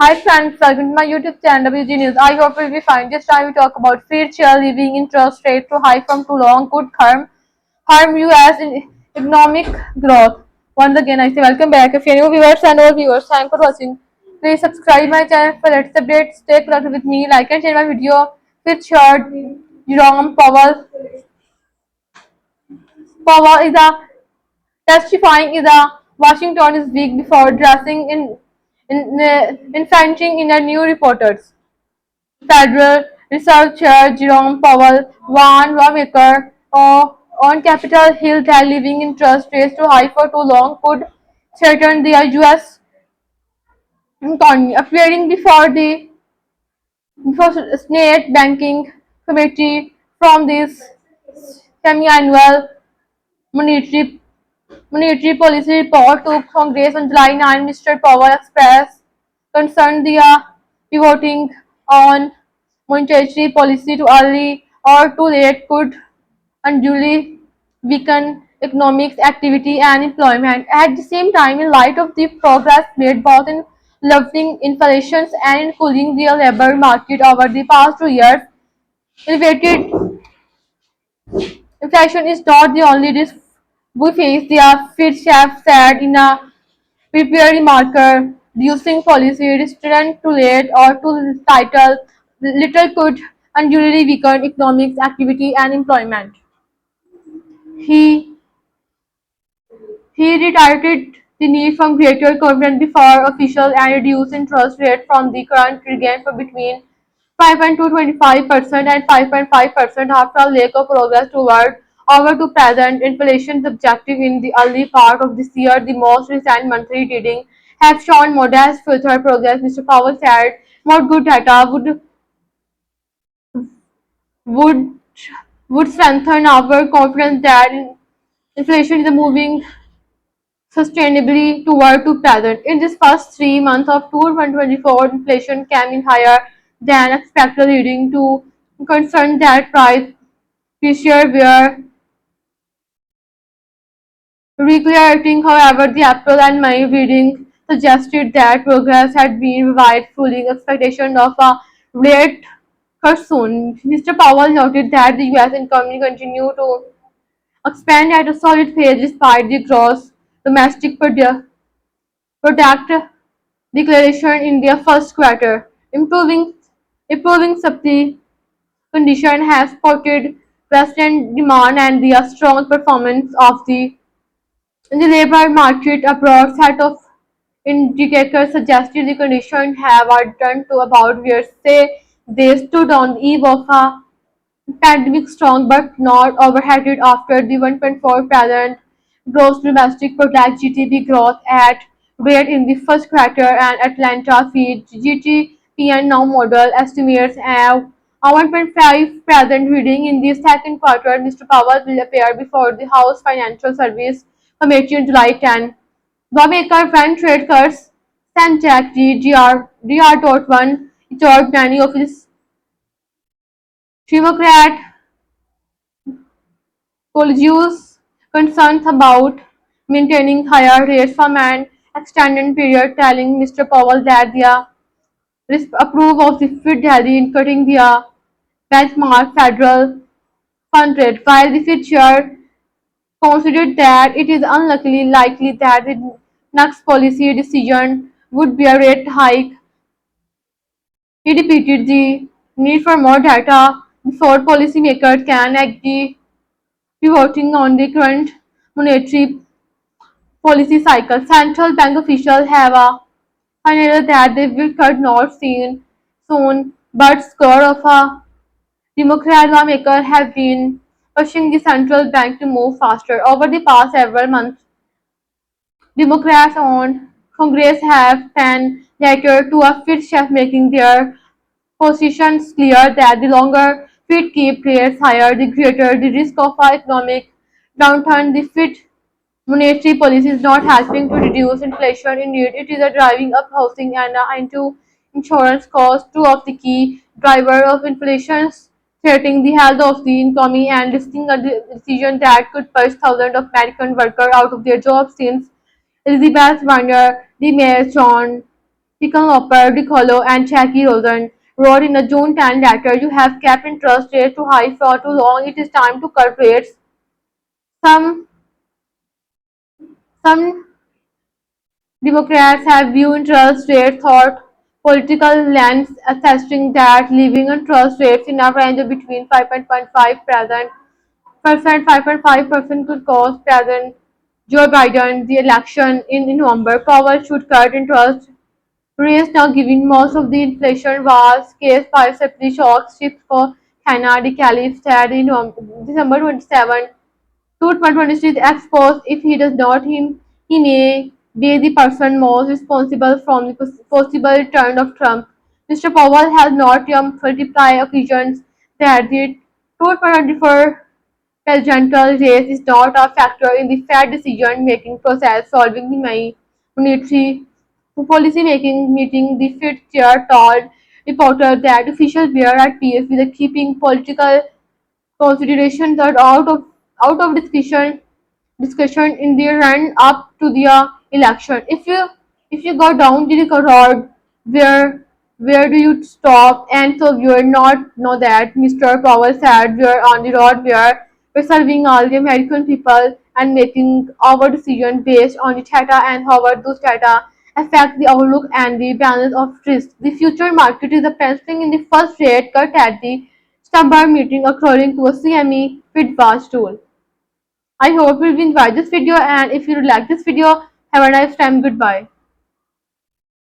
Hi friends, welcome to my YouTube channel WG News. I hope you will be fine. This time we talk about fear share living interest rate too high from too long could harm US in economic growth. Once again, I say welcome back. If you're new viewers and old viewers, thanks for watching. Please subscribe my channel for latest updates. Stay connected with me. Like and share my video. Fear share Jerome Powell is a testifying in the Washington is week before dressing in Frenching in a new reporters. Federal Reserve Chair Jerome Powell warned lawmakers on Capitol Hill that living interest rates too high for too long could threaten the U.S. economy. Appearing before Senate Banking Committee from this semi-annual monetary Monetary Policy Report to Congress on July 9, Mr. Powell expressed concern the pivoting on monetary policy too early or too late could unduly weaken economic activity and employment. At the same time, in light of the progress made both in limiting inflation and in cooling the labor market over the past 2 years, elevated inflation is not the only risk we face. The Fed chief said in a prepared marker, reducing policy restraint too late or too title little could unduly weaken economic activity and employment. He he reiterated the need for greater confidence before official and reduce interest rate from the current region for between 5.225% and 5.5% after a lack of progress toward over to present inflation's objective in the early part of this year. The most recent monthly reading have shown modest further progress. Mr. Powell said more good data would would strengthen our confidence that inflation is moving sustainably toward to present. In this first 3 months of 2024, inflation came in higher than expected, leading to concern that price pressure were recreating. However, the April and May reading suggested that progress had been revised, fooling expectation of a rate cut soon. Mr. Powell noted that the US economy continued to expand at a solid pace despite the gross domestic product declaration in their first quarter. Improving supply condition has supported Western demand and the strong performance of the in the labor market. A broad set of indicators suggested the conditions have returned to about where say they stood on the eve of a pandemic, strong but not overheated after the 1.4% gross domestic product GDP growth at rate in the first quarter, and Atlanta Fed GDP and now model estimates have a 1.5% reading in the second quarter. Mr. Powell will appear before the House Financial Service Committee on July 10. Lawmaker when trade cuts sent Jack Dr. George many of his Democrat colleagues concerns about maintaining higher rates from an extended period, telling Mr. Powell that they approve of the Fed Delhi in cutting the benchmark federal fund rate, while the Fed chair considered that it is unlikely likely that the next policy decision would be a rate hike. He repeated the need for more data before policymakers can agree pivoting on the current monetary policy cycle. Central bank officials have highlighted that they will cut not seen soon, but score of a Democrat lawmakers have been pushing the central bank to move faster. Over the past several months, Democrats on Congress have been letter to a Fed chief making their positions clear that the longer Fed keep rates higher, the greater the risk of an economic downturn. The Fed monetary policy is not helping to reduce inflation. Indeed, it is a driving up housing and into insurance costs, two of the key drivers of inflation, threatening the health of the economy and risking a decision that could push thousands of American workers out of their jobs. Since Elizabeth Warner, the Mayor John Hickenlooper, Dick Hollow, and Jackie Rosen wrote in a June 10 letter, "You have kept interest rates too high for too long. It is time to cut rates." Some some Democrats have viewed interest rates through political lens, assessing that leaving interest rates in a range of between 5.5% 5.5% could cost President Joe Biden the election in November. Powell should cut interest rates now, given most of the inflation was caused by supply shocks. Chips for China, the caliph said in December 27, 2026 exposed. If he does not, he may be the person most responsible from the possible return of Trump. Mr. Powell has not multiplied occasions that the 2024 presidential race is not a factor in the Fed decision-making process. Solving the monetary policy making meeting, the Fed chair told reporters that officials were at peace with the keeping political considerations that out of discussion in the run up to the election. If you go down the road, where where do you stop? And so we're not know that Mr. Powell said we're on the road where we're serving all the American people and making our decision based on the data and how those data affect the outlook and the balance of risk. The future market is a penciling in the first rate cut at the September meeting according to a CME FitWatch tool. I hope you will enjoy this video, and if you like this video, have a nice time. Goodbye.